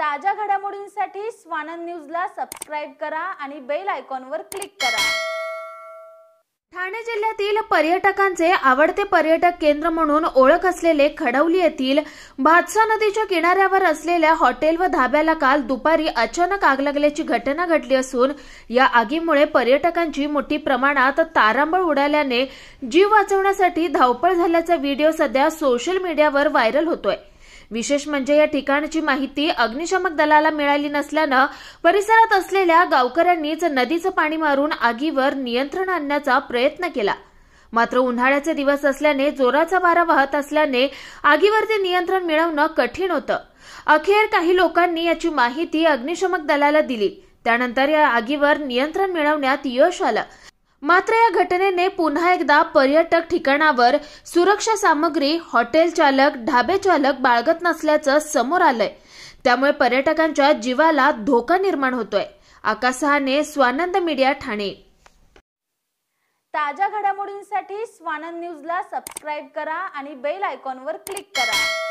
ताज्या घडामोडींसाठी स्वानंद न्यूजला सबस्क्राइब करा आणि बेल आयकॉनवर क्लिक करा। ठाणे जिल्ह्यातील पर्यटकांचे आवडते पर्यटक केंद्र म्हणून ओळख असलेले खडवली येथील भातसा नदीच्या किनाऱ्यावर असलेल्या हॉटेल व धाब्याला काल दुपारी अचानक आग लागल्याची घटना घडली असून या आगीमुळे पर्यटकांची मोठी प्रमाणात तारांबळ उडाल्याने जीव वाचवण्यासाठी धावपळ झाल्याचा व्हिडिओ सध्या सोशल मीडियावर व्हायरल होतोय। विशेष म्हणजे या ठिकाणची माहिती अग्निशमक दलाला मिळाली नसल्याने परिसरात असलेल्या गावकऱ्यांनीच नदीचं पाणी मारून आगीवर नियंत्रण आणण्याचा प्रयत्न केला। मात्र उन्हाळ्याचे दिवस असल्याने जोराचा वारा वाहत असल्याने आगीवरती नियंत्रण मिळवणं कठीण होतं। अखेर काही लोकांनी याची माहिती अग्निशमक दलाला दिली, त्यानंतर या आगीवर नियंत्रण मिळवण्यात यश आलं। मात्र या घटनेने पुन्हा एकदा पर्यटक ठिकाणावर सुरक्षा सामग्री हॉटेल चालक ढाबे चालक बाळगत नसल्याचं समोर आलंय, त्यामुळे पर्यटकांच्या जीवाला धोका निर्माण होतोय। आकाश सहाने, स्वानंद मीडिया, ठाणे। ताज्या घडामोडींसाठी स्वानंद न्यूजला सबस्क्राइब करा आणि बेल आयकॉनवर क्लिक करा।